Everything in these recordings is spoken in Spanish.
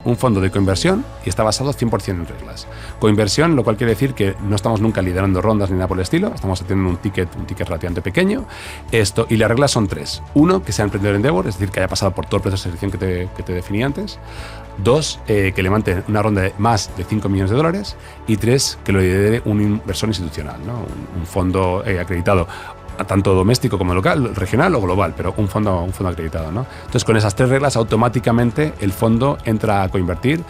un fondo de coinversión y está basado 100% en reglas. Coinversión, lo cual quiere decir que no estamos nunca liderando rondas ni nada por el estilo, estamos haciendo un ticket relativamente pequeño. Y las reglas son 3. 1, que sea emprendedor Endeavor, es decir, que haya pasado por todo el proceso de selección que te definí antes. 2, que levante una ronda de más de $5 millones. Y 3, que lo lidere un inversor institucional, ¿no? Un fondo acreditado, tanto doméstico como local, regional o global, pero un fondo acreditado, ¿no? Entonces, con esas 3 reglas, automáticamente el fondo entra a coinvertir.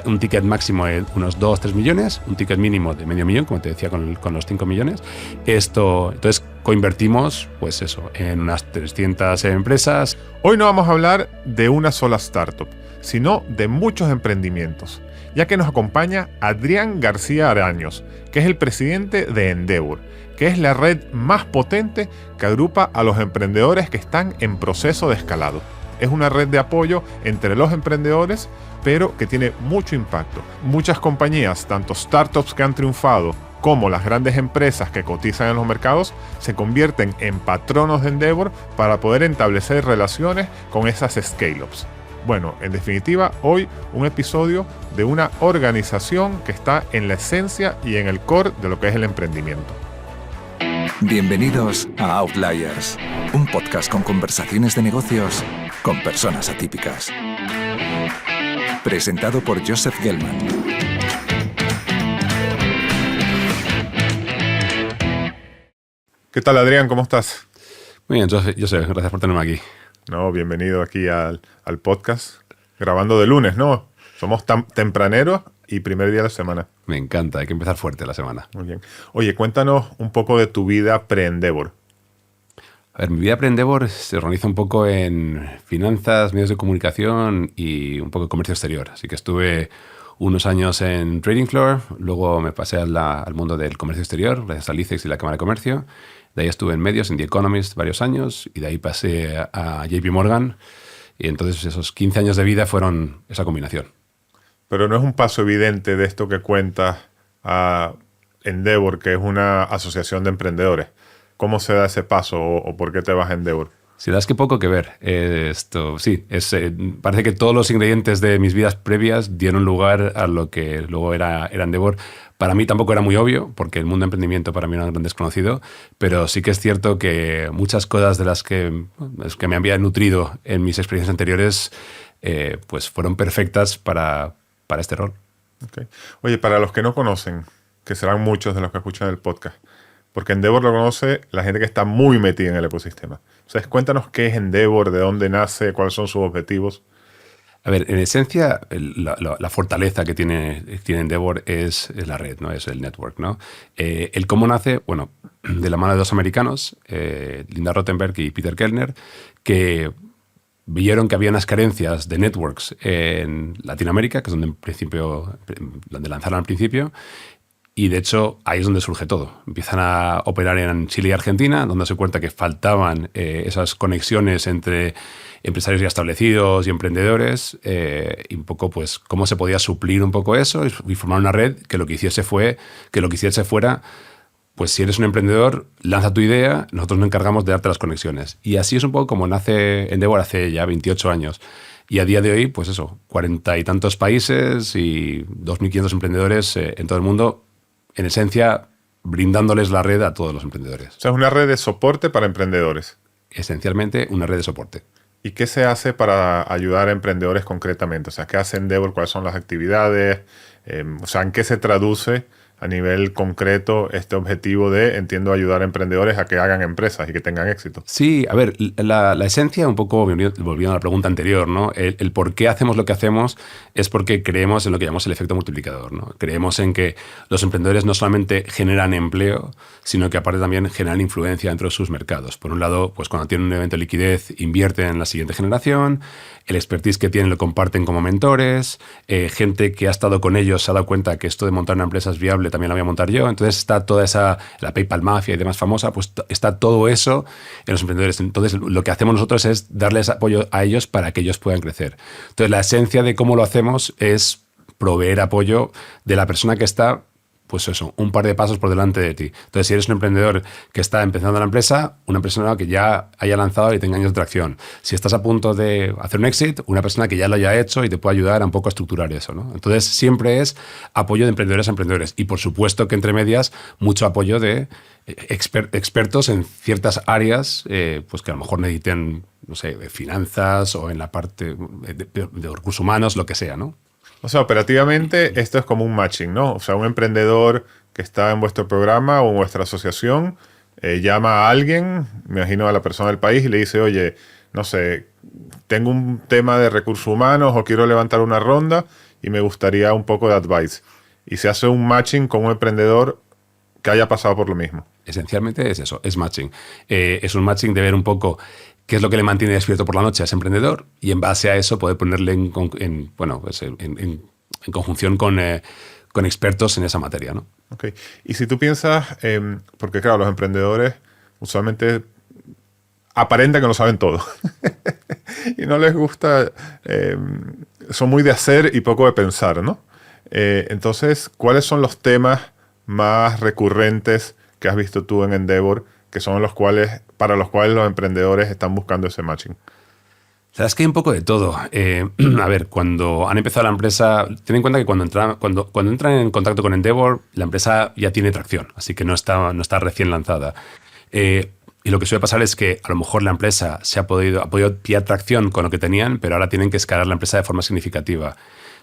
Un ticket máximo de unos 2-3 millones, un ticket mínimo de medio millón, como te decía, con los 5 millones. Entonces, coinvertimos, pues eso, en unas 300 empresas. Hoy no vamos a hablar de una sola startup, sino de muchos emprendimientos, ya que nos acompaña Adrián García Araños, que es el presidente de Endeavor, que es la red más potente que agrupa a los emprendedores que están en proceso de escalado. Es una red de apoyo entre los emprendedores, pero que tiene mucho impacto. Muchas compañías, tanto startups que han triunfado como las grandes empresas que cotizan en los mercados, se convierten en patronos de Endeavor para poder establecer relaciones con esas scale-ups. Bueno, en definitiva, hoy un episodio de una organización que está en la esencia y en el core de lo que es el emprendimiento. Bienvenidos a Outliers, un podcast con conversaciones de negocios con personas atípicas. Presentado por Joseph Gelman. ¿Qué tal, Adrián? ¿Cómo estás? Muy bien, Joseph, gracias por tenerme aquí. No, bienvenido aquí al podcast, grabando de lunes, ¿no? Somos tempraneros y primer día de la semana. Me encanta, hay que empezar fuerte la semana. Muy bien. Oye, cuéntanos un poco de tu vida pre-Endeavor. A ver, mi vida pre-Endeavor se organiza un poco en finanzas, medios de comunicación y un poco de comercio exterior. Así que estuve unos años en trading floor, luego me pasé al mundo del comercio exterior, gracias al ICEX y la Cámara de Comercio. De ahí estuve en medios, en The Economist, varios años, y de ahí pasé a JP Morgan. Y entonces esos 15 años de vida fueron esa combinación. Pero no es un paso evidente de esto que cuentas a Endeavor, que es una asociación de emprendedores. ¿Cómo se da ese paso o por qué te vas a Endeavor? Sí, la verdad es que poco que ver. Parece que todos los ingredientes de mis vidas previas dieron lugar a lo que luego era Endeavor. Para mí tampoco era muy obvio, porque el mundo de emprendimiento para mí era un gran desconocido, pero sí que es cierto que muchas cosas de las que me había nutrido en mis experiencias anteriores pues fueron perfectas para este rol. Okay. Oye, para los que no conocen, que serán muchos de los que escuchan el podcast, porque Endeavor lo conoce la gente que está muy metida en el ecosistema. Entonces, cuéntanos qué es Endeavor, de dónde nace, cuáles son sus objetivos. A ver, en esencia, la fortaleza que tiene Endeavor es la red, ¿no? Es el network, ¿no? El cómo nace, bueno, de la mano de 2 americanos, Linda Rottenberg y Peter Kellner, que vieron que había unas carencias de networks en Latinoamérica, que es donde lanzaron al principio, y de hecho ahí es donde surge todo. Empiezan a operar en Chile y Argentina, donde se cuenta que faltaban esas conexiones entre empresarios ya establecidos y emprendedores, y un poco pues cómo se podía suplir un poco eso y formar una red que lo que hiciese fuera, pues si eres un emprendedor, lanza tu idea, nosotros nos encargamos de darte las conexiones. Y así es un poco como nace Endeavor hace ya 28 años. Y a día de hoy, pues eso, 40 y tantos países y 2.500 emprendedores en todo el mundo, en esencia, brindándoles la red a todos los emprendedores. O sea, es una red de soporte para emprendedores. Esencialmente, una red de soporte. ¿Y qué se hace para ayudar a emprendedores concretamente? O sea, ¿qué hace Endeavor? ¿Cuáles son las actividades? O sea, ¿en qué se traduce a nivel concreto este objetivo de, entiendo, ayudar a emprendedores a que hagan empresas y que tengan éxito? Sí, a ver, la esencia, un poco volviendo a la pregunta anterior, ¿no? El por qué hacemos lo que hacemos es porque creemos en lo que llamamos el efecto multiplicador, ¿no? Creemos en que los emprendedores no solamente generan empleo, sino que aparte también generan influencia dentro de sus mercados. Por un lado, pues cuando tienen un evento de liquidez, invierten en la siguiente generación, el expertise que tienen lo comparten como mentores, gente que ha estado con ellos se ha dado cuenta que esto de montar una empresa es viable, también la voy a montar yo. Entonces está toda la PayPal Mafia y demás famosa, pues está todo eso en los emprendedores. Entonces lo que hacemos nosotros es darles apoyo a ellos para que ellos puedan crecer. Entonces la esencia de cómo lo hacemos es proveer apoyo de la persona que está pues eso, un par de pasos por delante de ti. Entonces, si eres un emprendedor que está empezando la empresa, una persona que ya haya lanzado y tenga años de tracción. Si estás a punto de hacer un exit, una persona que ya lo haya hecho y te puede ayudar a un poco a estructurar eso, ¿no? Entonces, siempre es apoyo de emprendedores a emprendedores. Y por supuesto que entre medias, mucho apoyo de expertos en ciertas áreas, pues que a lo mejor necesiten, no sé, de finanzas o en la parte de recursos humanos, lo que sea, ¿no? O sea, operativamente esto es como un matching, ¿no? O sea, un emprendedor que está en vuestro programa o en vuestra asociación llama a alguien, me imagino a la persona del país, y le dice, oye, no sé, tengo un tema de recursos humanos o quiero levantar una ronda y me gustaría un poco de advice. Y se hace un matching con un emprendedor que haya pasado por lo mismo. Esencialmente es eso, es matching. Es un matching de ver un poco qué es lo que le mantiene despierto por la noche a ese emprendedor y en base a eso poder ponerle en conjunción con expertos en esa materia, ¿no? Ok. Y si tú piensas, porque claro, los emprendedores usualmente aparentan que lo saben todo y no les gusta, son muy de hacer y poco de pensar, ¿no? Entonces, ¿cuáles son los temas más recurrentes que has visto tú en Endeavor que son para los cuales los emprendedores están buscando ese matching? La verdad es que hay un poco de todo. A ver, cuando han empezado la empresa, ten en cuenta que cuando entran en contacto con Endeavor, la empresa ya tiene tracción, así que no está recién lanzada. Y lo que suele pasar es que a lo mejor la empresa ha podido pillar tracción con lo que tenían, pero ahora tienen que escalar la empresa de forma significativa.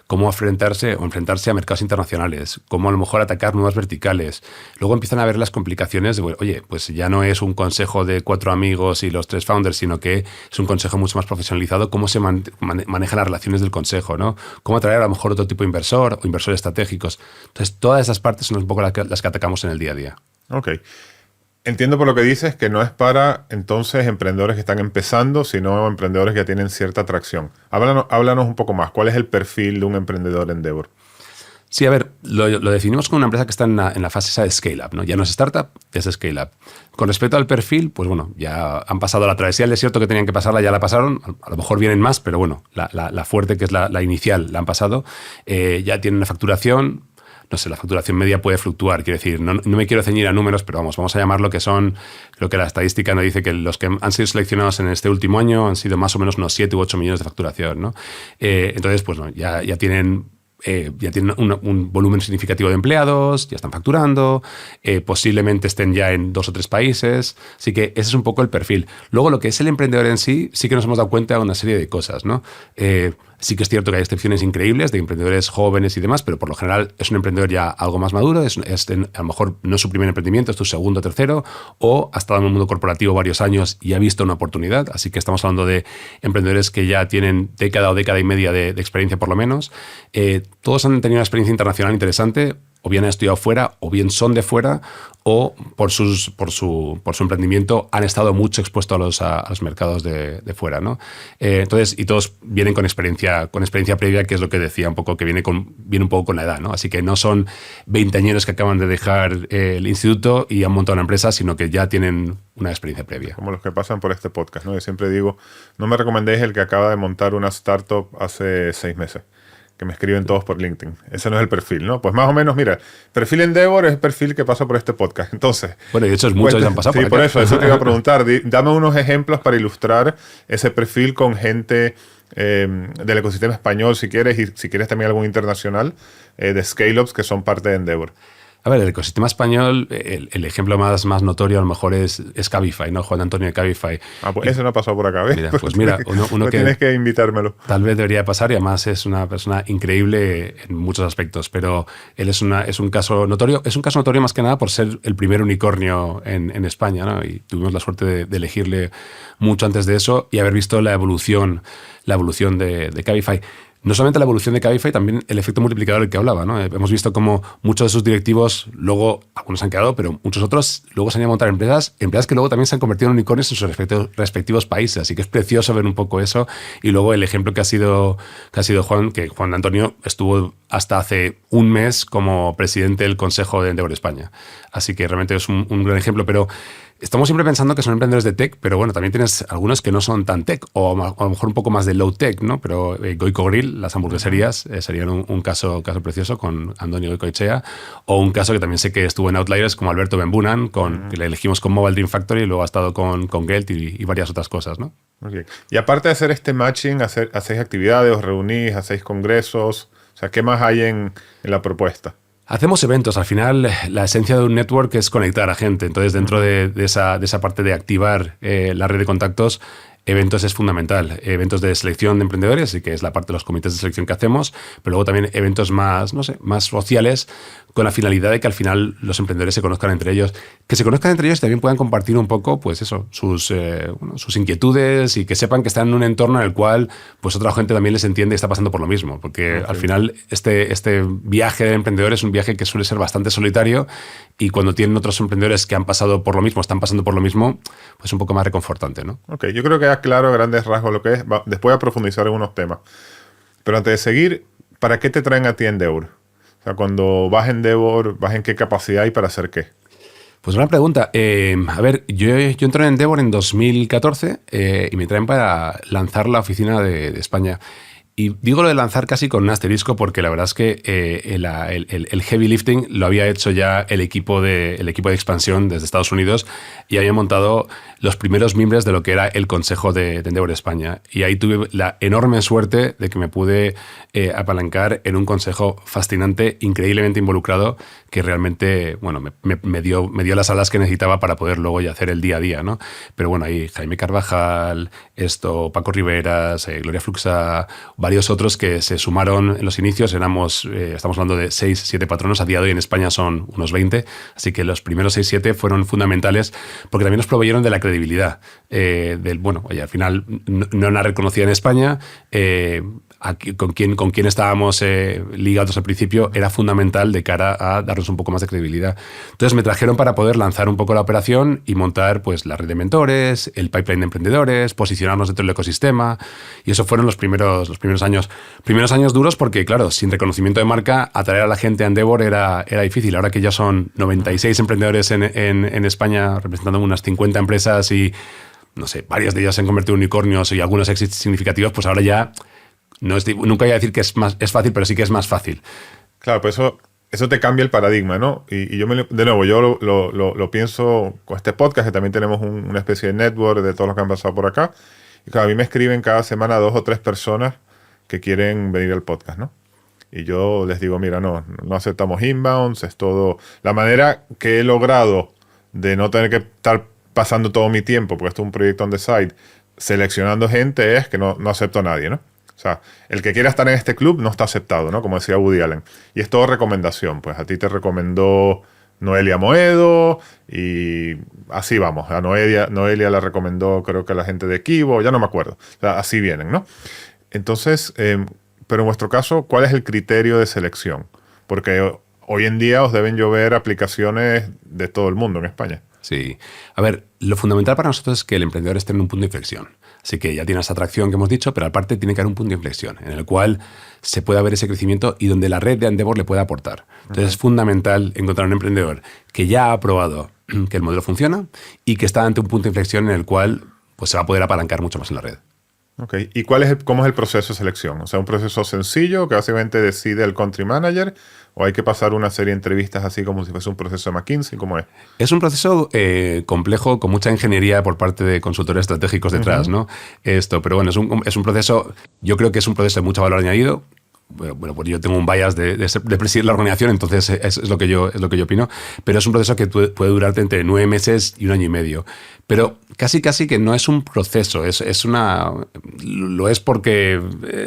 Cómo enfrentarse a mercados internacionales, cómo a lo mejor atacar nuevas verticales. Luego empiezan a ver las complicaciones de, oye, pues ya no es un consejo de 4 amigos y los 3 founders, sino que es un consejo mucho más profesionalizado, cómo se manejan las relaciones del consejo, ¿no? Cómo atraer a lo mejor otro tipo de inversor o inversores estratégicos. Entonces, todas esas partes son un poco las que atacamos en el día a día. Ok. Entiendo por lo que dices que no es para entonces emprendedores que están empezando, sino emprendedores que ya tienen cierta atracción. Háblanos un poco más. ¿Cuál es el perfil de un emprendedor Endeavor? Sí, a ver, lo definimos como una empresa que está en la fase esa de scale-up, ¿no? Ya no es startup, es scale-up. Con respecto al perfil, pues bueno, ya han pasado la travesía del desierto que tenían que pasarla, ya la pasaron. A lo mejor vienen más, pero bueno, la fuerte, que es la inicial, la han pasado. Ya tienen una facturación. No sé, la facturación media puede fluctuar. Quiero decir, no me quiero ceñir a números, pero vamos a llamar lo que son. Creo que la estadística nos dice que los que han sido seleccionados en este último año han sido más o menos unos 7 u 8 millones de facturación, ¿no? Entonces, pues no, ya tienen un volumen significativo de empleados, ya están facturando, posiblemente estén ya en 2 o 3 países. Así que ese es un poco el perfil. Luego, lo que es el emprendedor en sí que nos hemos dado cuenta de una serie de cosas, ¿no? Sí que es cierto que hay excepciones increíbles de emprendedores jóvenes y demás, pero por lo general es un emprendedor ya algo más maduro, a lo mejor no es su primer emprendimiento, es tu segundo o tercero, o ha estado en el mundo corporativo varios años y ha visto una oportunidad. Así que estamos hablando de emprendedores que ya tienen década o década y media de experiencia por lo menos. Todos han tenido una experiencia internacional interesante, o bien han estudiado fuera, o bien son de fuera, o por su emprendimiento han estado mucho expuestos a los mercados de fuera, ¿no? Entonces, y todos vienen con experiencia previa, que es lo que decía un poco, que viene un poco con la edad, ¿no? Así que no son veinteañeros que acaban de dejar el instituto y han montado una empresa, sino que ya tienen una experiencia previa. Como los que pasan por este podcast, ¿no? Yo siempre digo, no me recomendéis el que acaba de montar una startup hace 6 meses. Que me escriben todos por LinkedIn. Ese no es el perfil, ¿no? Pues más o menos, mira, perfil Endeavor es el perfil que pasa por este podcast. Entonces... Bueno, y de hecho es muchos ya han pasado por acá. Sí, por eso te iba a preguntar. Dame unos ejemplos para ilustrar ese perfil con gente del ecosistema español, si quieres, y si quieres también algún internacional, de scale-ups que son parte de Endeavor. A ver, el ecosistema español, el ejemplo más notorio a lo mejor es Cabify, ¿no? Juan Antonio de Cabify. Pues ese no ha pasado por acá, ¿ves? Mira, uno que tienes que invitármelo. Tal vez debería pasar, y además es una persona increíble en muchos aspectos, pero él es un caso notorio. Es un caso notorio más que nada por ser el primer unicornio en España, ¿no? Y tuvimos la suerte de elegirle mucho antes de eso y haber visto la evolución de Cabify. No solamente la evolución de Cabify, también el efecto multiplicador del que hablaba, ¿no? Hemos visto cómo muchos de sus directivos, luego, algunos han quedado, pero muchos otros luego se han ido a montar empresas que luego también se han convertido en unicornios en sus respectivos países. Así que es precioso ver un poco eso. Y luego el ejemplo que ha sido Juan Antonio estuvo hasta hace un mes como presidente del Consejo de Endeavor España. Así que realmente es un gran ejemplo, pero Estamos siempre pensando que son emprendedores de tech, pero bueno, también tienes algunos que no son tan tech, o a lo mejor un poco más de low tech, ¿no? Pero Goico Grill, las hamburgueserías, serían un caso precioso con Andoni Goicoechea, o un caso que también sé que estuvo en Outliers como Alberto Benbunan, que le elegimos con Mobile Dream Factory y luego ha estado con Gelt y varias otras cosas, ¿no? Okay. Y aparte de hacer este matching, hacéis actividades, os reunís, hacéis congresos, o sea, ¿qué más hay en la propuesta? Hacemos eventos. Al final, la esencia de un network es conectar a gente. Entonces, dentro de esa parte de activar la red de contactos, eventos es fundamental. Eventos de selección de emprendedores, y que es la parte de los comités de selección que hacemos, pero luego también eventos más sociales, con la finalidad de que al final los emprendedores se conozcan entre ellos. Que se conozcan entre ellos y también puedan compartir un poco, pues eso, sus inquietudes, y que sepan que están en un entorno en el cual pues otra gente también les entiende y está pasando por lo mismo. Porque al final este viaje de emprendedor es un viaje que suele ser bastante solitario, y cuando tienen otros emprendedores que han pasado por lo mismo, están pasando por lo mismo, pues un poco más reconfortante, ¿no? Ok, yo creo que ya claro a grandes rasgos lo que es. Después voy a profundizar en unos temas. Pero antes de seguir, ¿para qué te traen a ti Endeavor? O sea, cuando vas a Endeavor, ¿vas en qué capacidad y para hacer qué? Pues una pregunta. A ver, yo entré en Endeavor en 2014 y me traen para lanzar la oficina de España. Y digo lo de lanzar casi con un asterisco, porque la verdad es que el heavy lifting lo había hecho ya el equipo de expansión desde Estados Unidos, y había montado los primeros miembros de lo que era el Consejo de Endeavor España. Y ahí tuve la enorme suerte de que me pude apalancar en un consejo fascinante, increíblemente involucrado, que realmente me dio las alas que necesitaba para poder luego ya hacer el día a día, ¿no? Pero bueno, ahí Jaime Carvajal, Paco Riveras, Gloria Fluxa, varios otros que se sumaron en los inicios. Estamos hablando de 6-7 patronos. A día de hoy en España son unos 20, así que los primeros 6-7 fueron fundamentales, porque también nos proveyeron de la credibilidad. Al final no era reconocida en España. Con quien estábamos ligados al principio era fundamental de cara a darnos un poco más de credibilidad. Entonces me trajeron para poder lanzar un poco la operación y montar pues la red de mentores, el pipeline de emprendedores, posicionarnos dentro del ecosistema, y eso fueron los primeros años. Primeros años duros porque, claro, sin reconocimiento de marca, atraer a la gente a Endeavor era difícil. Ahora que ya son 96 emprendedores en España, representando unas 50 empresas, y no sé, varias de ellas se han convertido en unicornios y algunos éxitos significativos, pues ahora ya nunca voy a decir que es fácil, pero sí que es más fácil. Claro, pues eso te cambia el paradigma, ¿no? Y yo lo pienso con este podcast, que también tenemos una especie de network de todos los que han pasado por acá. Y claro, a mí me escriben cada semana 2 o 3 personas que quieren venir al podcast, ¿no? Y yo les digo, mira, no aceptamos inbounds, es todo. La manera que he logrado de no tener que estar pasando todo mi tiempo, porque esto es un proyecto on the side, seleccionando gente, es que no acepto a nadie, ¿no? O sea, el que quiera estar en este club no está aceptado, ¿no? Como decía Woody Allen. Y es todo recomendación. Pues a ti te recomendó Noelia Moedo, y así vamos. A Noelia la recomendó, creo que a la gente de Kibo, ya no me acuerdo. O sea, así vienen, ¿no? Entonces, pero en vuestro caso, ¿cuál es el criterio de selección? Porque hoy en día os deben llover aplicaciones de todo el mundo en España. Sí. A ver, lo fundamental para nosotros es que el emprendedor esté en un punto de inflexión. Así que ya tiene esa atracción que hemos dicho, pero aparte tiene que haber un punto de inflexión en el cual se pueda ver ese crecimiento y donde la red de Endeavor le pueda aportar. Entonces es fundamental encontrar un emprendedor que ya ha probado que el modelo funciona y que está ante un punto de inflexión en el cual pues, se va a poder apalancar mucho más en la red. Ok. ¿Y cómo es el proceso de selección? O sea, un proceso sencillo que básicamente decide el country manager, o hay que pasar una serie de entrevistas así como si fuese un proceso de McKinsey. ¿Cómo es? Es un proceso complejo, con mucha ingeniería por parte de consultores estratégicos detrás, ¿no? Pero bueno, es un proceso, yo creo que es un proceso de mucho valor añadido. Bueno, pues yo tengo un bias de presidir la organización, entonces es lo que yo opino, pero es un proceso que puede durarte entre 9 meses y 1 año y medio. Pero casi que no es un proceso, lo es porque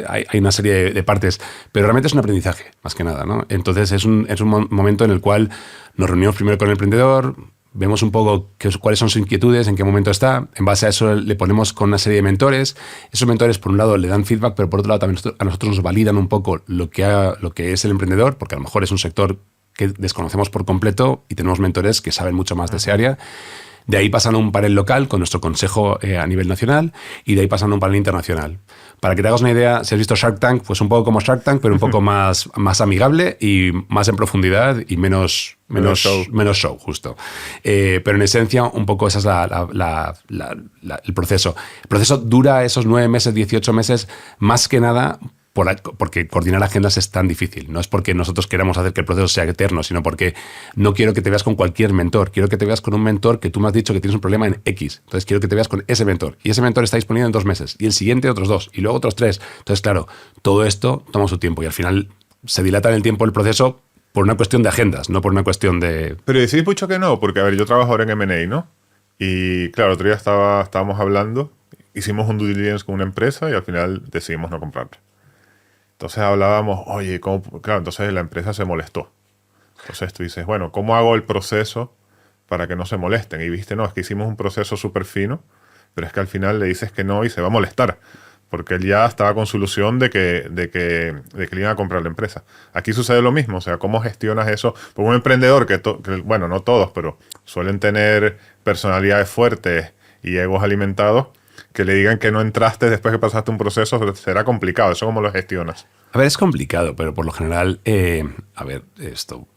hay una serie de partes, pero realmente es un aprendizaje, más que nada, ¿no? Entonces es un momento en el cual nos reunimos primero con el emprendedor, vemos un poco cuáles son sus inquietudes, en qué momento está. En base a eso le ponemos con una serie de mentores. Esos mentores, por un lado, le dan feedback, pero por otro lado también a nosotros nos validan un poco lo que es el emprendedor, porque a lo mejor es un sector que desconocemos por completo y tenemos mentores que saben mucho más de esa área. De ahí pasan a un panel local con nuestro consejo a nivel nacional y de ahí pasan a un panel internacional. Para que te hagas una idea, si has visto Shark Tank, pues un poco como Shark Tank, pero un poco más amigable y más en profundidad y menos show, justo. Pero en esencia, un poco ese es el proceso. El proceso dura esos 9 meses, 18 meses, más que nada porque coordinar agendas es tan difícil. No es porque nosotros queramos hacer que el proceso sea eterno, sino porque no quiero que te veas con cualquier mentor. Quiero que te veas con un mentor que tú me has dicho que tienes un problema en X. Entonces quiero que te veas con ese mentor. Y ese mentor está disponible en 2 meses. Y el siguiente otros 2. Y luego otros 3. Entonces, claro, todo esto toma su tiempo. Y al final se dilata en el tiempo el proceso por una cuestión de agendas, no por una cuestión de... Pero decís mucho que no, porque a ver, yo trabajo ahora en M&A, ¿no? Y claro, el otro día estábamos hablando, hicimos un due diligence con una empresa y al final decidimos no comprarla. Entonces hablábamos, oye, ¿cómo? Claro, entonces la empresa se molestó. Entonces tú dices, bueno, ¿cómo hago el proceso para que no se molesten? Y viste, no, es que hicimos un proceso súper fino, pero es que al final le dices que no y se va a molestar. Porque él ya estaba con su ilusión de que le iban a comprar la empresa. Aquí sucede lo mismo, o sea, ¿cómo gestionas eso? Porque un emprendedor que bueno, no todos, pero suelen tener personalidades fuertes y egos alimentados, que le digan que no entraste después que pasaste un proceso, será complicado. ¿Eso cómo lo gestionas? A ver, es complicado, pero por lo general, esto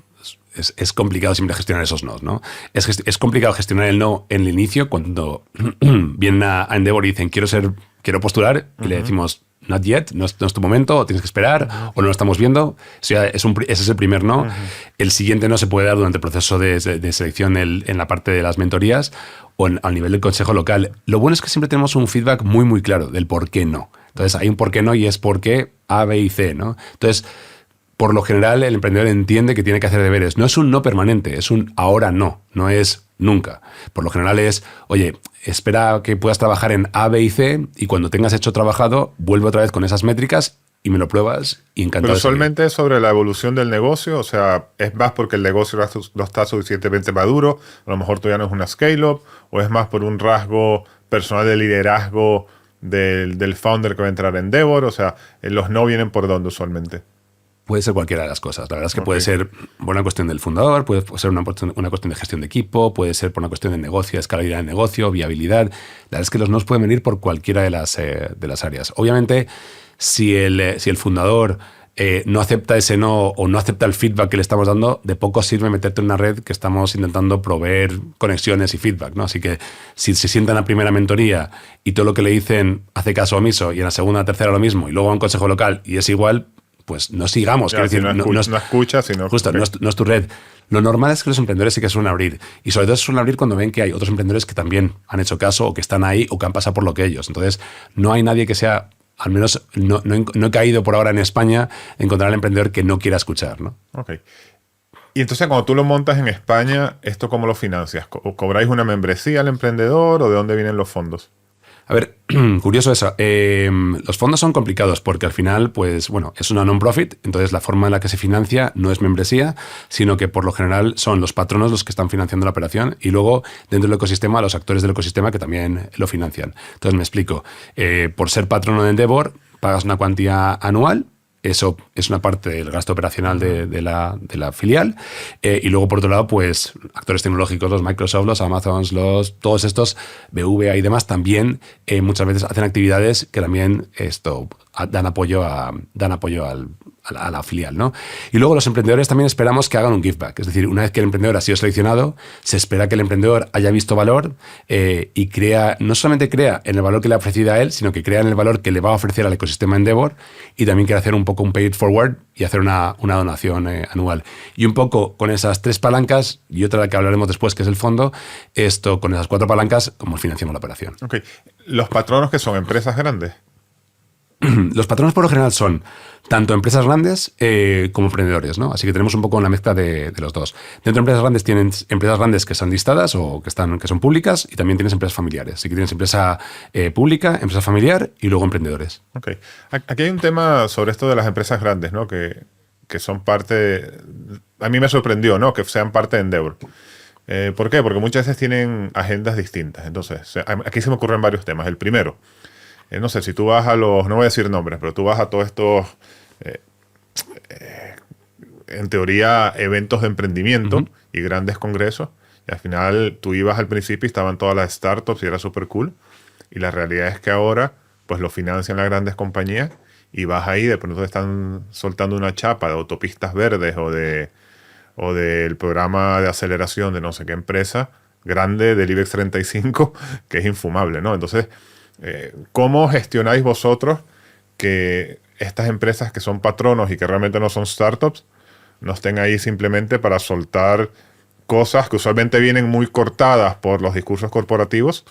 es complicado siempre gestionar esos no, ¿no? Es complicado gestionar el no en el inicio cuando vienen a Endeavor y dicen quiero postular y le decimos not yet, no es tu momento, o tienes que esperar, o no lo estamos viendo. O sea, ese es el primer no. El siguiente no se puede dar durante el proceso de selección en la parte de las mentorías o al nivel del consejo local. Lo bueno es que siempre tenemos un feedback muy, muy claro del por qué no. Entonces, hay un por qué no y es por qué A, B y C, ¿no? Entonces, por lo general, el emprendedor entiende que tiene que hacer deberes. No es un no permanente, es un ahora no es nunca. Por lo general es, oye, espera que puedas trabajar en A, B y C y cuando tengas hecho trabajado, vuelve otra vez con esas métricas y me lo pruebas y encantado. Pero usualmente es sobre la evolución del negocio, o sea, es más porque el negocio no está suficientemente maduro, a lo mejor todavía no es una scale-up, o es más por un rasgo personal de liderazgo del founder que va a entrar en Endeavor, o sea, los no vienen por dónde usualmente. Puede ser cualquiera de las cosas. La verdad es que puede ser por una cuestión del fundador, puede ser una cuestión de gestión de equipo, puede ser por una cuestión de negocio, escalabilidad de negocio, viabilidad. La verdad es que los nos pueden venir por cualquiera de las áreas. Obviamente, si el fundador no acepta ese no o no acepta el feedback que le estamos dando, de poco sirve meterte en una red que estamos intentando proveer conexiones y feedback, ¿no? Así que si se sienta en la primera mentoría y todo lo que le dicen hace caso omiso y en la segunda, tercera lo mismo y luego a un consejo local y es igual, pues no sigamos. Ya, decir, no escuchas, sino... Justo, no es tu red. Lo normal es que los emprendedores sí que suelen abrir. Y sobre todo suelen abrir cuando ven que hay otros emprendedores que también han hecho caso o que están ahí o que han pasado por lo que ellos. Entonces, no hay nadie que sea... Al menos no he caído por ahora en España encontrar al emprendedor que no quiera escuchar, ¿no? Ok. Y entonces cuando tú lo montas en España, ¿esto cómo lo financias? ¿Cobráis una membresía al emprendedor o de dónde vienen los fondos? A ver, curioso eso. Los fondos son complicados porque al final, pues bueno, es una non-profit, entonces la forma en la que se financia no es membresía, sino que por lo general son los patronos los que están financiando la operación y luego dentro del ecosistema los actores del ecosistema que también lo financian. Entonces me explico. Por ser patrono de Endeavor, pagas una cuantía anual. Eso es una parte del gasto operacional de la filial. Y luego, por otro lado, pues actores tecnológicos, los Microsoft, los Amazons, todos estos, BVA y demás, también muchas veces hacen actividades que también dan apoyo a la filial, ¿no? Y luego los emprendedores también esperamos que hagan un give back. Es decir, una vez que el emprendedor ha sido seleccionado, se espera que el emprendedor haya visto valor y no solamente crea en el valor que le ha ofrecido a él, sino que crea en el valor que le va a ofrecer al ecosistema Endeavor y también quiere hacer un poco un pay it forward y hacer una donación anual. Y un poco con esas 3 palancas y otra de la que hablaremos después, que es el fondo, con esas 4 palancas, como financiamos la operación. Ok. ¿Los patronos que son empresas grandes? Los patronos por lo general son tanto empresas grandes como emprendedores, ¿no? Así que tenemos un poco una mezcla de los dos. Dentro de empresas grandes tienen empresas grandes que están listadas o que son públicas y también tienes empresas familiares. Así que tienes empresa pública, empresa familiar y luego emprendedores. Ok. Aquí hay un tema sobre esto de las empresas grandes, ¿no? Que son parte... A mí me sorprendió, ¿no? Que sean parte de Endeavor. ¿Por qué? Porque muchas veces tienen agendas distintas. Entonces, aquí se me ocurren varios temas. El primero... no sé, si tú vas no voy a decir nombres, pero tú vas a todos estos, en teoría, eventos de emprendimiento y grandes congresos, Y al final tú ibas al principio y estaban todas las startups y era súper cool. Y la realidad es que ahora pues lo financian las grandes compañías y vas ahí, de pronto te están soltando una chapa de autopistas verdes o del programa de aceleración de no sé qué empresa grande del IBEX 35, que es infumable, ¿no? Entonces, ¿cómo gestionáis vosotros que estas empresas que son patronos y que realmente no son startups no estén ahí simplemente para soltar cosas que usualmente vienen muy cortadas por los discursos corporativos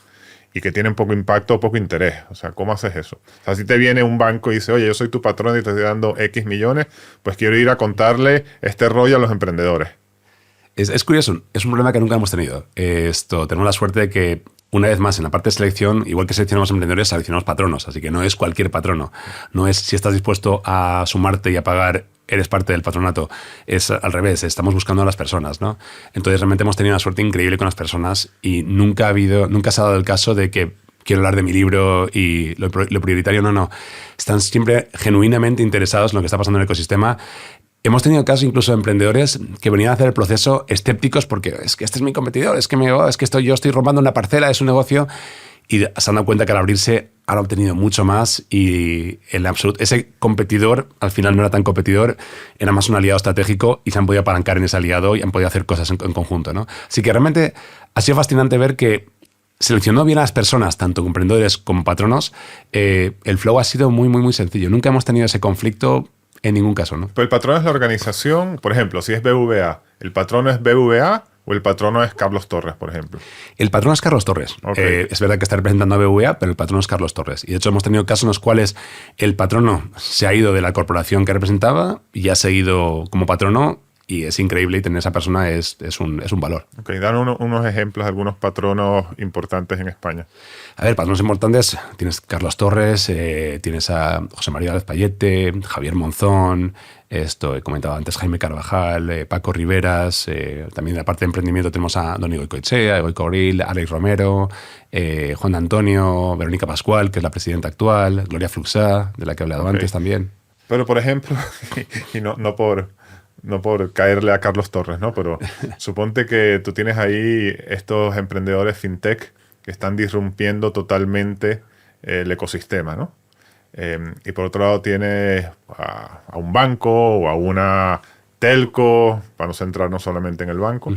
y que tienen poco impacto o poco interés? O sea, ¿cómo haces eso? O sea, si te viene un banco y dice, oye, yo soy tu patrón y te estoy dando X millones, pues quiero ir a contarle este rollo a los emprendedores. Es curioso, es un problema que nunca hemos tenido. Tenemos la suerte de que, una vez más, en la parte de selección, igual que seleccionamos emprendedores, seleccionamos patronos. Así que no es cualquier patrono. No es si estás dispuesto a sumarte y a pagar, eres parte del patronato. Es al revés, estamos buscando a las personas, ¿no? Entonces realmente hemos tenido una suerte increíble con las personas y nunca se ha dado el caso de que quiero hablar de mi libro y lo prioritario no. Están siempre genuinamente interesados en lo que está pasando en el ecosistema. Hemos tenido casos incluso de emprendedores que venían a hacer el proceso escépticos porque es que este es mi competidor, es que yo estoy robando una parcela, es un negocio, y se han dado cuenta que al abrirse han obtenido mucho más y en absoluto ese competidor al final no era tan competidor, era más un aliado estratégico y se han podido apalancar en ese aliado y han podido hacer cosas en conjunto, ¿no? Así que realmente ha sido fascinante ver que seleccionó bien a las personas, tanto emprendedores como patronos. El flow ha sido muy, muy, muy sencillo. Nunca hemos tenido ese conflicto en ningún caso, ¿no? Pero el patrón es la organización, por ejemplo, si es BVA, ¿el patrono es BVA o el patrono es Carlos Torres, por ejemplo? El patrono es Carlos Torres. Okay. Es verdad que está representando a BVA, pero el patrono es Carlos Torres. Y de hecho hemos tenido casos en los cuales el patrono se ha ido de la corporación que representaba y ha seguido como patrono. Y es increíble y tener esa persona es un valor. Ok, dan unos ejemplos de algunos patronos importantes en España. A ver, patronos importantes, tienes Carlos Torres, tienes a José María Álvarez Payete, Javier Monzón, he comentado antes Jaime Carvajal, Paco Riveras, también en la parte de emprendimiento tenemos a Don Igoico Echea, Igoico Oril, Alex Romero, Juan de Antonio, Verónica Pascual, que es la presidenta actual, Gloria Fluxá, de la que he hablado antes también. Pero, por ejemplo, y no por caerle a Carlos Torres, ¿no? Pero suponte que tú tienes ahí estos emprendedores fintech que están disrumpiendo totalmente el ecosistema, ¿no? Y por otro lado tienes a un banco o a una telco, para no centrarnos solamente en el banco.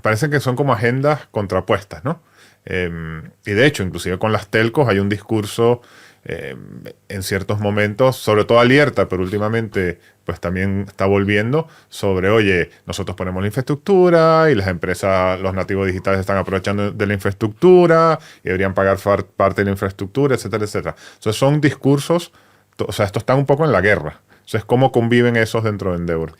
Parece que son como agendas contrapuestas, ¿no? Y de hecho, inclusive con las telcos hay un discurso en ciertos momentos, sobre todo Alerta, pero últimamente pues también está volviendo sobre, oye, nosotros ponemos la infraestructura y las empresas, los nativos digitales están aprovechando de la infraestructura y deberían pagar parte de la infraestructura, etcétera, etcétera. Entonces son discursos, o sea, esto está un poco en la guerra. Entonces, ¿cómo conviven esos dentro de Endeavor?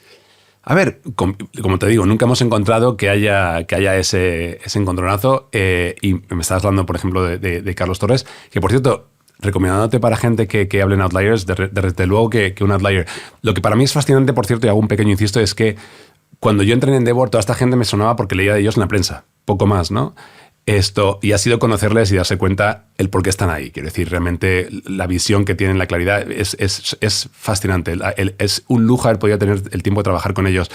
A ver, como te digo, nunca hemos encontrado que haya ese encontronazo y me estabas hablando, por ejemplo, de Carlos Torres, que por cierto, recomendándote para gente que hable en Outliers, desde luego que un Outlier. Lo que para mí es fascinante, por cierto, y hago un pequeño inciso, es que cuando yo entré en Endeavor, toda esta gente me sonaba porque leía de ellos en la prensa, poco más, ¿no? Y ha sido conocerles y darse cuenta el por qué están ahí. Quiero decir, realmente la visión que tienen, la claridad, es fascinante. Es un lujo haber podido tener el tiempo de trabajar con ellos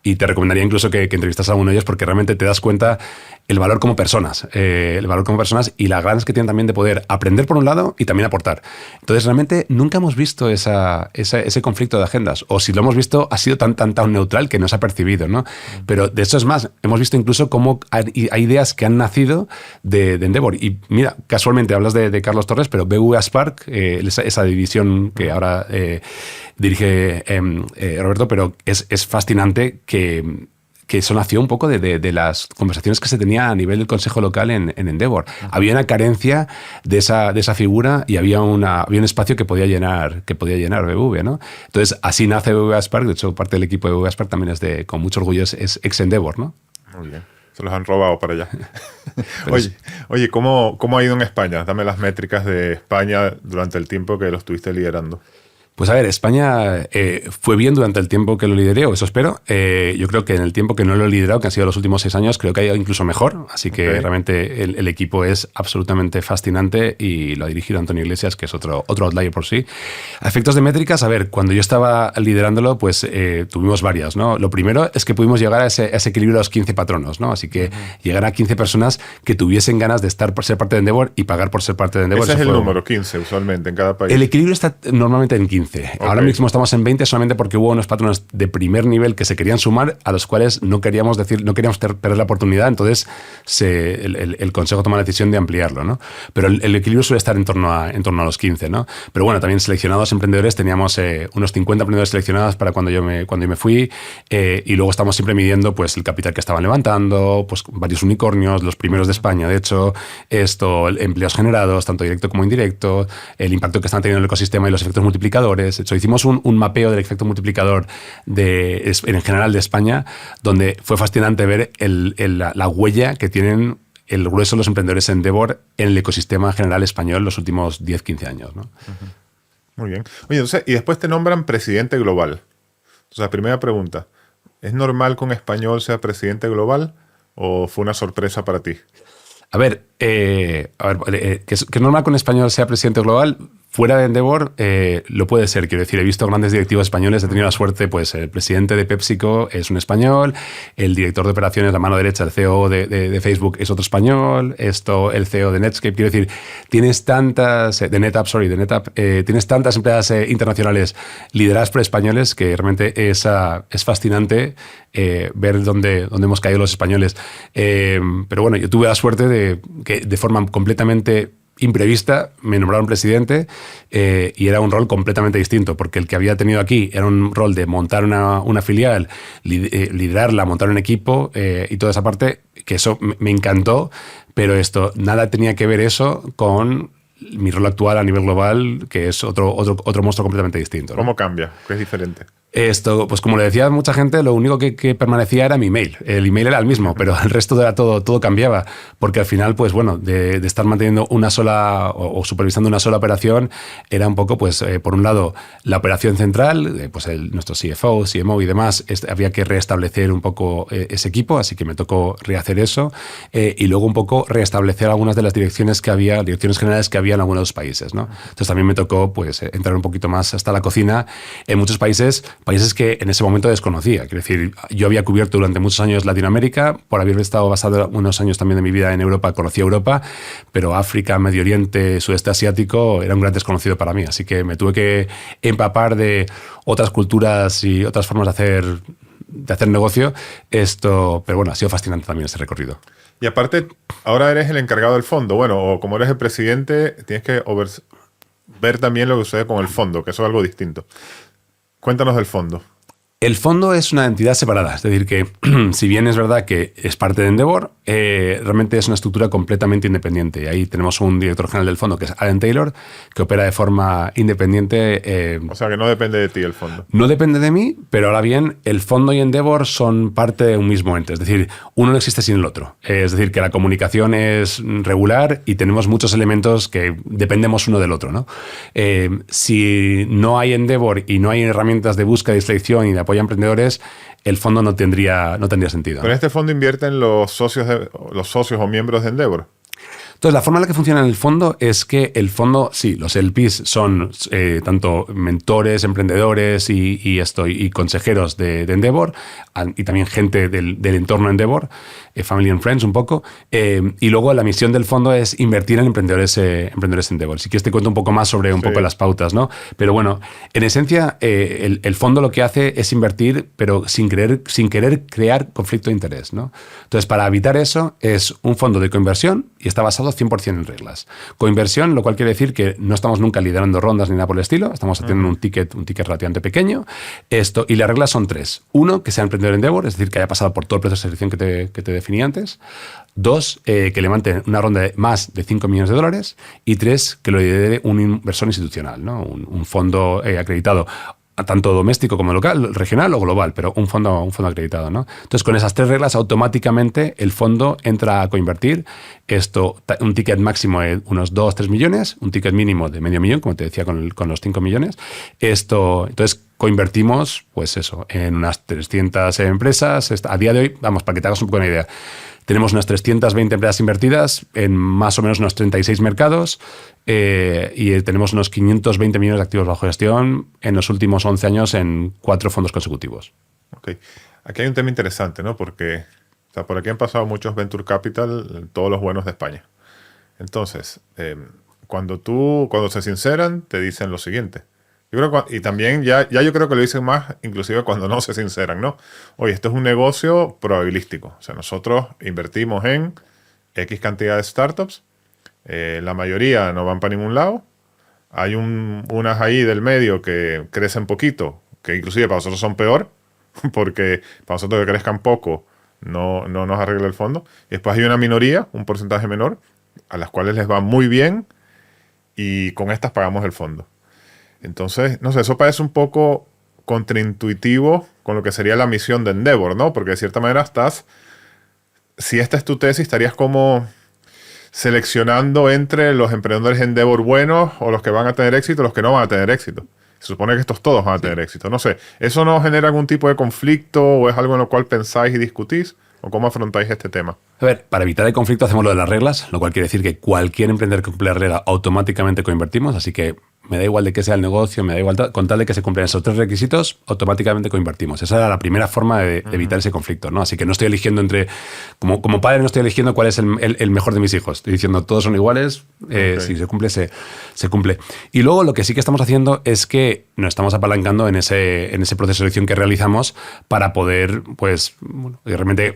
y te recomendaría incluso que entrevistas a alguno de ellos porque realmente te das cuenta el valor como personas. El valor como personas y las ganas que tienen también de poder aprender por un lado y también aportar. Entonces, realmente nunca hemos visto ese conflicto de agendas. O si lo hemos visto, ha sido tan neutral que no se ha percibido, ¿no? Pero de eso es más, hemos visto incluso cómo hay ideas que han nacido de Endeavor. Y mira, casualmente hablas de Carlos Torres, pero BVA Spark, esa división que ahora dirige Roberto, pero es fascinante que eso nació un poco de las conversaciones que se tenía a nivel del consejo local en Endeavor. Había una carencia de esa figura y había un espacio que podía llenar BBVA, ¿no? Entonces, así nace BBVA Spark. De hecho, parte del equipo de BBVA Spark también con mucho orgullo es ex Endeavor, ¿no? Muy bien. Se los han robado para allá. Oye, ¿cómo ha ido en España? Dame las métricas de España durante el tiempo que lo estuviste liderando. Pues a ver, España fue bien durante el tiempo que lo lideré, o eso espero. Yo creo que en el tiempo que no lo he liderado, que han sido los últimos 6 años, creo que ha ido incluso mejor. Así que realmente el equipo es absolutamente fascinante y lo ha dirigido Antonio Iglesias, que es otro outlier por sí. A efectos de métricas, a ver, cuando yo estaba liderándolo, pues tuvimos varias, ¿no? Lo primero es que pudimos llegar a ese equilibrio de los 15 patronos, ¿no? Así que llegar a 15 personas que tuviesen ganas de estar por ser parte de Endeavor y pagar por ser parte de Endeavor. Ese es el número, 15 usualmente en cada país. El equilibrio está normalmente en 15. Ahora mismo estamos en 20 solamente porque hubo unos patrones de primer nivel que se querían sumar, a los cuales no queríamos perder la oportunidad, entonces el consejo toma la decisión de ampliarlo, ¿no? Pero el equilibrio suele estar en torno a los 15, ¿no? Pero bueno, también seleccionados emprendedores, teníamos unos 50 emprendedores seleccionados para cuando yo me fui, y luego estamos siempre midiendo pues el capital que estaban levantando, pues varios unicornios, los primeros de España, de hecho, empleos generados, tanto directo como indirecto, el impacto que están teniendo en el ecosistema y los efectos multiplicadores. De hecho, hicimos un mapeo del efecto multiplicador en general de España, donde fue fascinante ver la huella que tienen el grueso de los emprendedores en Endeavor en el ecosistema general español los últimos 10-15 años, ¿no? Muy bien. Oye, entonces, y después te nombran presidente global. O sea, primera pregunta, ¿es normal que un español sea presidente global o fue una sorpresa para ti? A ver, que es normal que un español sea presidente global. Fuera de Endeavor lo puede ser, quiero decir, he visto grandes directivos españoles, he tenido la suerte, pues el presidente de PepsiCo es un español, el director de operaciones, la mano derecha, el CEO de Facebook es otro español, el CEO de Netscape, quiero decir, tienes tantas, de NetApp, tienes tantas empresas internacionales lideradas por españoles que realmente es fascinante ver dónde hemos caído los españoles. Pero bueno, yo tuve la suerte de que de forma completamente imprevista me nombraron presidente, y era un rol completamente distinto, porque el que había tenido aquí era un rol de montar una filial, liderarla, montar un equipo y toda esa parte, que eso me encantó, pero nada tenía que ver eso con mi rol actual a nivel global, que es otro monstruo completamente distinto, ¿no? ¿Cómo cambia? ¿Qué es diferente? Pues como le decía a mucha gente, lo único que permanecía era mi email. El email era el mismo, pero el resto era todo cambiaba. Porque al final, pues bueno, de estar manteniendo una sola o supervisando una sola operación, era un poco, pues, por un lado, la operación central, pues nuestro CFO, CMO y demás, había que restablecer un poco ese equipo, así que me tocó rehacer eso, y luego un poco restablecer algunas de las direcciones generales que había en algunos países, ¿no? Entonces también me tocó, pues, entrar un poquito más hasta la cocina en muchos países que en ese momento desconocía. Quiero decir, yo había cubierto durante muchos años Latinoamérica, por haber estado basado unos años también de mi vida en Europa, conocía Europa, pero África, Medio Oriente, Sudeste Asiático era un gran desconocido para mí, así que me tuve que empapar de otras culturas y otras formas de hacer negocio, pero bueno, ha sido fascinante también ese recorrido. Y aparte, ahora eres el encargado del fondo, bueno, o como eres el presidente, tienes que ver también lo que sucede con el fondo, que eso es algo distinto. Cuéntanos del fondo. El fondo es una entidad separada, es decir, que si bien es verdad que es parte de Endeavor, realmente es una estructura completamente independiente. Ahí tenemos un director general del fondo, que es Alan Taylor, que opera de forma independiente. O sea, que no depende de ti el fondo. No depende de mí, pero ahora bien, el fondo y Endeavor son parte de un mismo ente. Es decir, uno no existe sin el otro. Es decir, que la comunicación es regular y tenemos muchos elementos que dependemos uno del otro, ¿no? Si no hay Endeavor y no hay herramientas de búsqueda y selección y de apoyo a emprendedores, el fondo no tendría sentido. Pero este fondo invierte en los socios o miembros de Endeavor. Entonces, la forma en la que funciona el fondo es que el fondo, sí, los LPs son tanto mentores, emprendedores y consejeros de Endeavor, y también gente del entorno Endeavor, Family and Friends un poco, y luego la misión del fondo es invertir en emprendedores Endeavor. Si quieres te cuento un poco más sobre un poco las pautas, ¿no? Pero bueno, en esencia, el fondo lo que hace es invertir, pero sin querer crear conflicto de interés, ¿no? Entonces, para evitar eso, es un fondo de coinversión y está basado 100% en reglas. Coinversión, lo cual quiere decir que no estamos nunca liderando rondas ni nada por el estilo, estamos haciendo un ticket relativamente pequeño. Y las reglas son 3. 1, que sea emprendedor Endeavor, es decir, que haya pasado por todo el proceso de selección que te definí antes. 2, que levante una ronda de más de $5 millones. Y 3, que lo lidere un inversor institucional, ¿no? Un fondo acreditado. tanto doméstico como local, regional o global, pero un fondo acreditado, ¿no? Entonces, con esas 3 reglas, automáticamente el fondo entra a coinvertir. Un ticket máximo de unos 2-3 millones, un ticket mínimo de medio millón, como te decía, con los 5 millones. Entonces, coinvertimos, pues eso, en unas 300 empresas. A día de hoy, vamos, para que te hagas un poco una idea, tenemos unas 320 empresas invertidas en más o menos unos 36 mercados y tenemos unos 520 millones de activos bajo gestión en los últimos 11 años en 4 fondos consecutivos. Ok. Aquí hay un tema interesante, ¿no? Porque por aquí han pasado muchos Venture Capital, todos los buenos de España. Entonces, cuando se sinceran, te dicen lo siguiente. Yo creo y también ya yo creo que lo dicen más, inclusive cuando no se sinceran, ¿no? Oye, esto es un negocio probabilístico. O sea, nosotros invertimos en X cantidad de startups. La mayoría no van para ningún lado. Hay unas ahí del medio que crecen poquito, que inclusive para nosotros son peor, porque para nosotros que crezcan poco no nos arregla el fondo. Y después hay una minoría, un porcentaje menor, a las cuales les va muy bien y con estas pagamos el fondo. Entonces, no sé, eso parece un poco contraintuitivo con lo que sería la misión de Endeavor, ¿no? Porque de cierta manera si esta es tu tesis, estarías como seleccionando entre los emprendedores Endeavor buenos o los que van a tener éxito, los que no van a tener éxito. Se supone que estos todos van a tener éxito. No sé, ¿eso no genera algún tipo de conflicto o es algo en lo cual pensáis y discutís? ¿O cómo afrontáis este tema? A ver, para evitar el conflicto hacemos lo de las reglas, lo cual quiere decir que cualquier emprendedor que cumple la regla automáticamente coinvertimos, así que me da igual de qué sea el negocio, me da igual, con tal de que se cumplan esos 3 requisitos, automáticamente coinvertimos. Esa era la primera forma de evitar ese conflicto, ¿no? Así que no estoy eligiendo como padre no estoy eligiendo cuál es el mejor de mis hijos. Estoy diciendo todos son iguales, si se cumple, se cumple. Y luego lo que sí que estamos haciendo es que nos estamos apalancando en ese proceso de selección que realizamos para poder, pues, bueno, realmente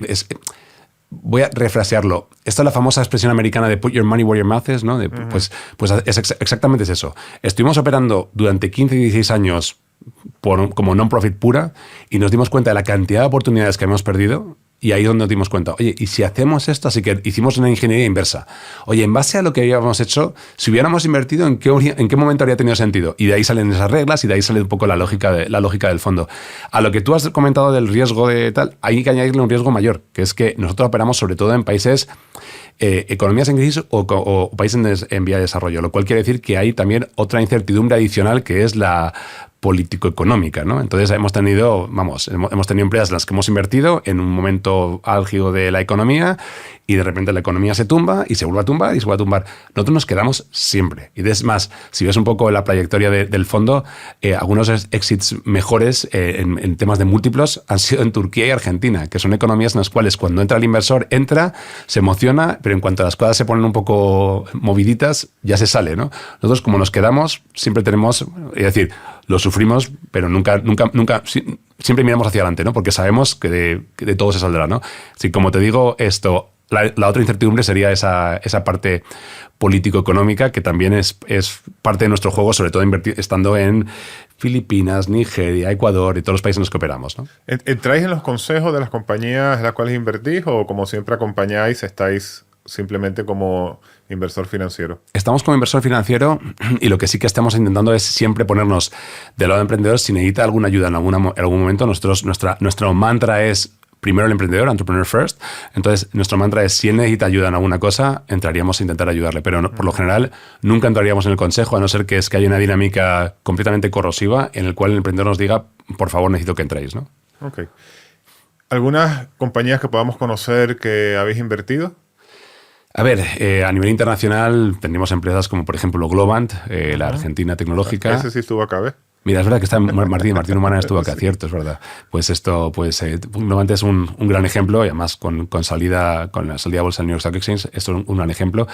voy a refrasearlo. Esta es la famosa expresión americana de put your money where your mouth is, ¿no? Pues exactamente es eso. Estuvimos operando durante 15 y 16 años como non-profit pura y nos dimos cuenta de la cantidad de oportunidades que hemos perdido. Y ahí es donde nos dimos cuenta, oye, ¿y si hacemos esto? Así que hicimos una ingeniería inversa. Oye, en base a lo que habíamos hecho, si hubiéramos invertido, ¿en qué momento habría tenido sentido? Y de ahí salen esas reglas y de ahí sale un poco la lógica del fondo. A lo que tú has comentado del riesgo de tal, hay que añadirle un riesgo mayor, que es que nosotros operamos sobre todo en países, economías en crisis o países en vía de desarrollo, lo cual quiere decir que hay también otra incertidumbre adicional que es la político-económica, ¿no? Entonces hemos tenido empresas en las que hemos invertido en un momento álgido de la economía y de repente la economía se tumba y se vuelve a tumbar y se vuelve a tumbar. Nosotros nos quedamos siempre. Y es más, si ves un poco la trayectoria del fondo, algunos exits mejores en temas de múltiplos han sido en Turquía y Argentina, que son economías en las cuales cuando entra el inversor, se emociona, pero en cuanto las cosas se ponen un poco moviditas, ya se sale, ¿no? Nosotros, como nos quedamos, siempre tenemos, es decir, lo sufrimos, pero nunca, siempre miramos hacia adelante, ¿no? Porque sabemos que de todo se saldrá, ¿no? Así como te digo, la otra incertidumbre sería esa parte político-económica, que también es parte de nuestro juego, sobre todo estando en Filipinas, Nigeria, Ecuador y todos los países en los que operamos, ¿no? ¿Entráis en los consejos de las compañías en las cuales invertís o como siempre acompañáis, estáis simplemente como inversor financiero? Estamos como inversor financiero y lo que sí que estamos intentando es siempre ponernos del lado de emprendedores. Si necesita alguna ayuda en algún momento, nuestro mantra es primero el emprendedor, entrepreneur first. Entonces, nuestro mantra es, si él necesita ayuda en alguna cosa, entraríamos a intentar ayudarle. Pero por lo general, nunca entraríamos en el consejo, a no ser que haya una dinámica completamente corrosiva en el cual el emprendedor nos diga, por favor, necesito que entréis, ¿no? Ok. ¿Algunas compañías que podamos conocer que habéis invertido? A ver, a nivel internacional tenemos empresas como, por ejemplo, Globant, la Argentina tecnológica. Ese sí estuvo acá, ¿ves? Mira, es verdad que está Martín Humana estuvo acá, sí. Cierto, es verdad. Pues Globant es un gran ejemplo, y además con la salida a bolsa del New York Stock Exchange, esto es un gran ejemplo.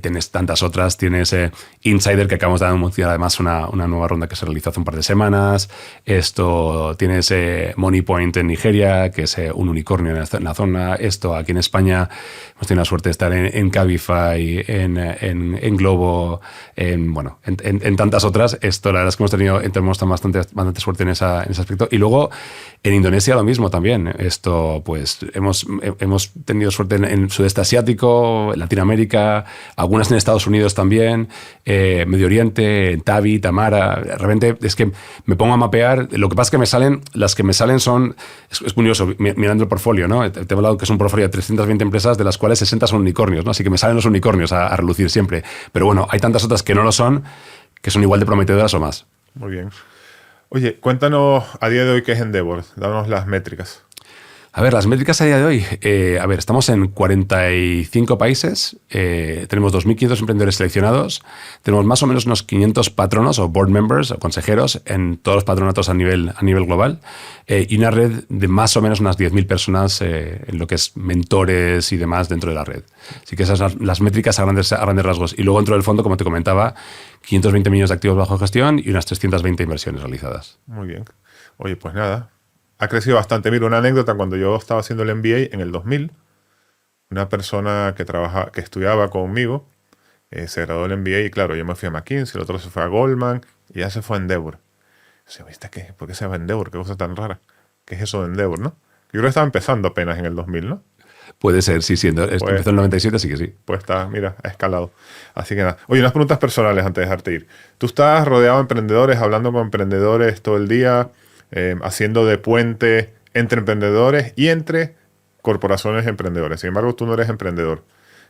Tienes tantas otras, tienes Insider, que acabamos de anunciar además una nueva ronda que se realizó hace un par de semanas. Tienes Moneypoint en Nigeria, que es un unicornio en la zona. Aquí en España hemos tenido la suerte de estar en Cabify, en Globo, en tantas otras. La verdad es que hemos tenido bastante suerte en ese aspecto. Y luego en Indonesia lo mismo también. Pues hemos tenido suerte en Sudeste Asiático, Latinoamérica, algunas en Estados Unidos también, Medio Oriente, Tavi, Tamara. Realmente es que me pongo a mapear. Lo que pasa es que las que me salen son, es curioso, mirando el portfolio, ¿no? Te he hablado que es un portfolio de 320 empresas, de las cuales 60 son unicornios, ¿no? Así que me salen los unicornios a relucir siempre. Pero bueno, hay tantas otras que no lo son, que son igual de prometedoras o más. Muy bien. Oye, cuéntanos a día de hoy qué es Endeavor. Danos las métricas. A ver, las métricas a día de hoy. Estamos en 45 países, tenemos 2.500 emprendedores seleccionados, tenemos más o menos unos 500 patronos o board members o consejeros en todos los patronatos a nivel global, y una red de más o menos unas 10.000 personas en lo que es mentores y demás dentro de la red. Así que esas son las métricas a grandes rasgos. Y luego dentro del fondo, como te comentaba, 520 millones de activos bajo gestión y unas 320 inversiones realizadas. Muy bien. Oye, pues nada. Ha crecido bastante. Mira, una anécdota, cuando yo estaba haciendo el MBA en el 2000, una persona que estudiaba conmigo se graduó del MBA y claro, yo me fui a McKinsey, el otro se fue a Goldman y ya se fue a Endeavor. Yo, ¿viste qué? ¿Por qué se va a Endeavor? ¿Qué cosa tan rara? ¿Qué es eso de Endeavor, no? Yo creo que estaba empezando apenas en el 2000, ¿no? Puede ser, sí. Empezó en el 97, así que sí. Pues está, mira, ha escalado. Así que nada. Oye, unas preguntas personales antes de dejarte ir. Tú estás rodeado de emprendedores, hablando con emprendedores todo el día, haciendo de puente entre emprendedores y entre corporaciones emprendedores. Sin embargo, tú no eres emprendedor.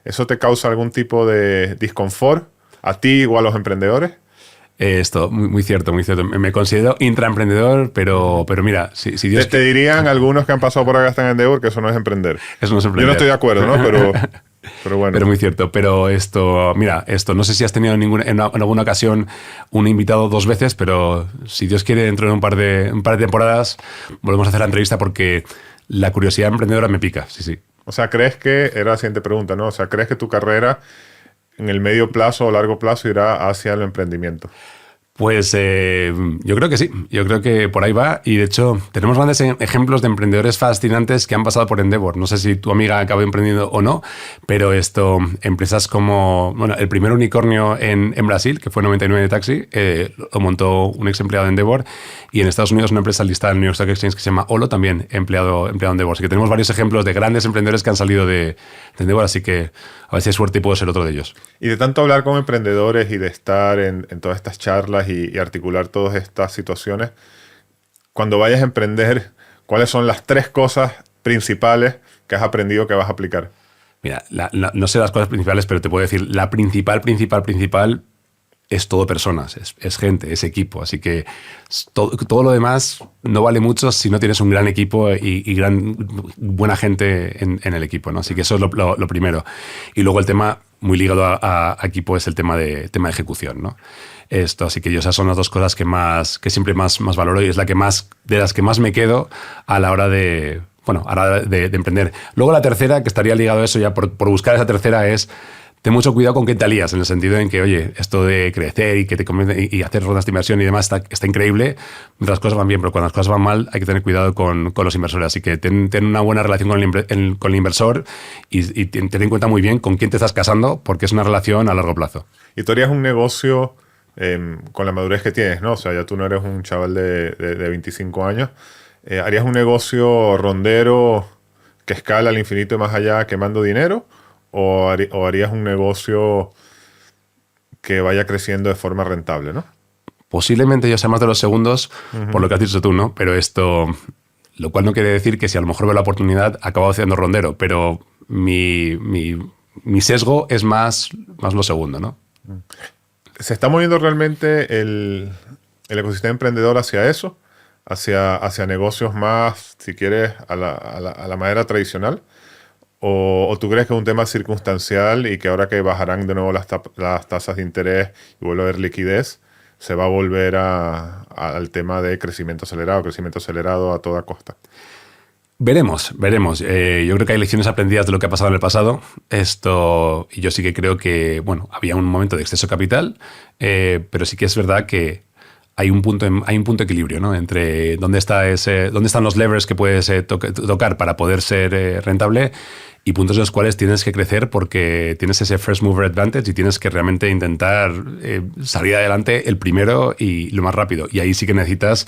¿Eso te causa algún tipo de disconfort a ti o a los emprendedores? Muy cierto, muy cierto. Me considero intraemprendedor, pero mira, si Dios... Te dirían algunos que han pasado por acá hasta en Endeavor que eso no es emprender. Eso no es emprender. Yo no estoy de acuerdo, ¿no? Pero bueno. Pero muy cierto. Pero no sé si has tenido en alguna ocasión un invitado 2 veces, pero si Dios quiere, dentro de un par de temporadas volvemos a hacer la entrevista porque la curiosidad emprendedora me pica, sí. O sea, era la siguiente pregunta, ¿no? O sea, ¿crees que tu carrera en el medio plazo o largo plazo irá hacia el emprendimiento? Pues yo creo que sí, yo creo que por ahí va y de hecho tenemos grandes ejemplos de emprendedores fascinantes que han pasado por Endeavor. No sé si tu amiga acabó emprendiendo o no, pero empresas como, el primer unicornio en Brasil, que fue 99 de Taxi, lo montó un ex empleado de Endeavor, y en Estados Unidos una empresa listada en el New York Stock Exchange que se llama Olo, también empleado de Endeavor. Así que tenemos varios ejemplos de grandes emprendedores que han salido de Endeavor, así que a ver si hay suerte y puedo ser otro de ellos. Y de tanto hablar con emprendedores y de estar en todas estas charlas y articular todas estas situaciones, cuando vayas a emprender, ¿cuáles son las 3 cosas principales que has aprendido que vas a aplicar? Mira, no sé las cosas principales, pero te puedo decir, la principal es todo personas, es gente, es equipo. Así que todo lo demás no vale mucho si no tienes un gran equipo y buena gente en el equipo, ¿no? Así que eso es lo primero. Y luego el tema muy ligado a equipo es el tema de ejecución, ¿no? Así que esas son las 2 cosas que siempre más valoro y es de las que más me quedo a la hora de emprender. Luego la tercera, que estaría ligado a eso ya por buscar esa tercera, es ten mucho cuidado con qué te alías, en el sentido en que, oye, esto de crecer y hacer rondas de inversión y demás está increíble, las cosas van bien, pero cuando las cosas van mal hay que tener cuidado con los inversores. Así que ten una buena relación con el inversor y ten en cuenta muy bien con quién te estás casando, porque es una relación a largo plazo. Y tú harías un negocio con la madurez que tienes, ¿no? O sea, ya tú no eres un chaval de 25 años. ¿Harías un negocio rondero que escala al infinito y más allá quemando dinero? ¿O harías un negocio que vaya creciendo de forma rentable, no? Posiblemente yo sea más de los segundos, por lo que has dicho tú, ¿no? Pero lo cual no quiere decir que si a lo mejor veo la oportunidad, acabo haciendo rondero, pero mi sesgo es más lo segundo, ¿no? ¿Se está moviendo realmente el ecosistema emprendedor hacia eso? ¿Hacia negocios más, si quieres, a la manera tradicional? ¿O tú crees que es un tema circunstancial y que ahora que bajarán de nuevo las tasas de interés y vuelve a haber liquidez, se va a volver al tema de crecimiento acelerado a toda costa? Veremos. Yo creo que hay lecciones aprendidas de lo que ha pasado en el pasado. Y yo sí que creo que, había un momento de exceso de capital, pero sí que es verdad que hay un punto de equilibrio, ¿no? Entre dónde están los levers que puedes tocar para poder ser rentable y puntos en los cuales tienes que crecer porque tienes ese first mover advantage y tienes que realmente intentar salir adelante el primero y lo más rápido. Y ahí sí que necesitas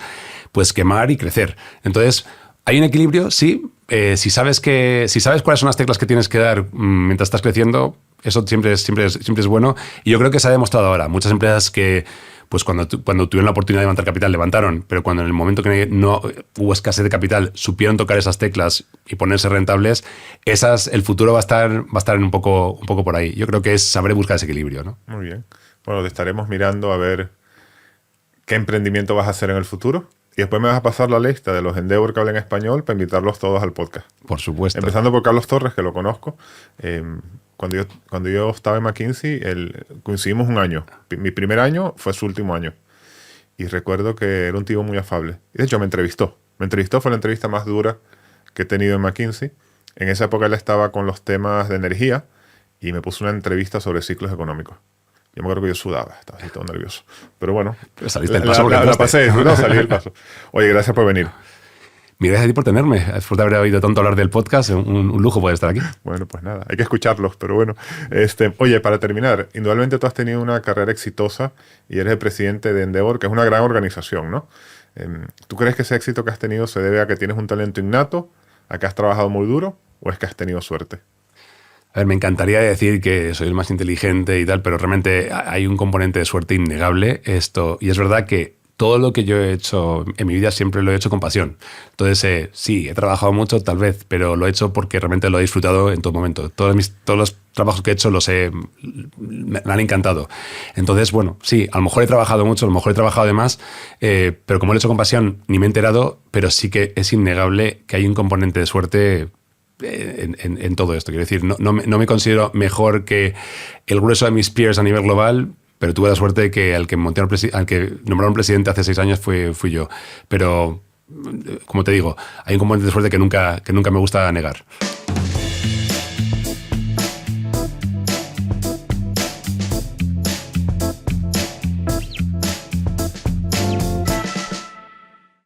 quemar y crecer. Entonces, hay un equilibrio, sí. Si sabes cuáles son las teclas que tienes que dar mientras estás creciendo, Eso siempre es bueno. Y yo creo que se ha demostrado ahora. Muchas empresas que, pues cuando tuvieron la oportunidad de levantar capital, levantaron, pero cuando en el momento que no hubo escasez de capital, supieron tocar esas teclas y ponerse rentables, el futuro va a estar un poco por ahí. Yo creo que es saber buscar ese equilibrio, ¿no? Muy bien. Bueno, te estaremos mirando a ver qué emprendimiento vas a hacer en el futuro. Y después me vas a pasar la lista de los Endeavor que hablan español para invitarlos todos al podcast. Por supuesto. Empezando por Carlos Torres, que lo conozco. Cuando yo estaba en McKinsey, coincidimos un año. Mi primer año fue su último año. Y recuerdo que era un tío muy afable. Y de hecho me entrevistó. Fue la entrevista más dura que he tenido en McKinsey. En esa época él estaba con los temas de energía y me puso una entrevista sobre ciclos económicos. Yo me acuerdo que yo sudaba, estaba así todo nervioso. Pero bueno, pero saliste el paso la pasé, no, salí el paso. Oye, gracias por venir. Gracias a ti por tenerme. Después de haber oído tanto hablar del podcast, un lujo poder estar aquí. Bueno, pues nada, hay que escucharlos, pero bueno. Oye, para terminar, indudablemente tú has tenido una carrera exitosa y eres el presidente de Endeavor, que es una gran organización, ¿no? ¿Tú crees que ese éxito que has tenido se debe a que tienes un talento innato, a que has trabajado muy duro, o es que has tenido suerte? A ver, me encantaría decir que soy el más inteligente y tal, pero realmente hay un componente de suerte innegable. Y es verdad que todo lo que yo he hecho en mi vida siempre lo he hecho con pasión. Entonces, sí, he trabajado mucho, tal vez, pero lo he hecho porque realmente lo he disfrutado en todo momento. Todos los trabajos que he hecho me han encantado. Entonces, bueno, sí, a lo mejor he trabajado mucho, a lo mejor he trabajado de más, pero como lo he hecho con pasión, ni me he enterado, pero sí que es innegable que hay un componente de suerte en todo esto. Quiero decir, no me considero mejor que el grueso de mis peers a nivel global, pero tuve la suerte de que al que nombraron presidente hace 6 años fui yo. Pero, como te digo, hay un componente de suerte que nunca me gusta negar.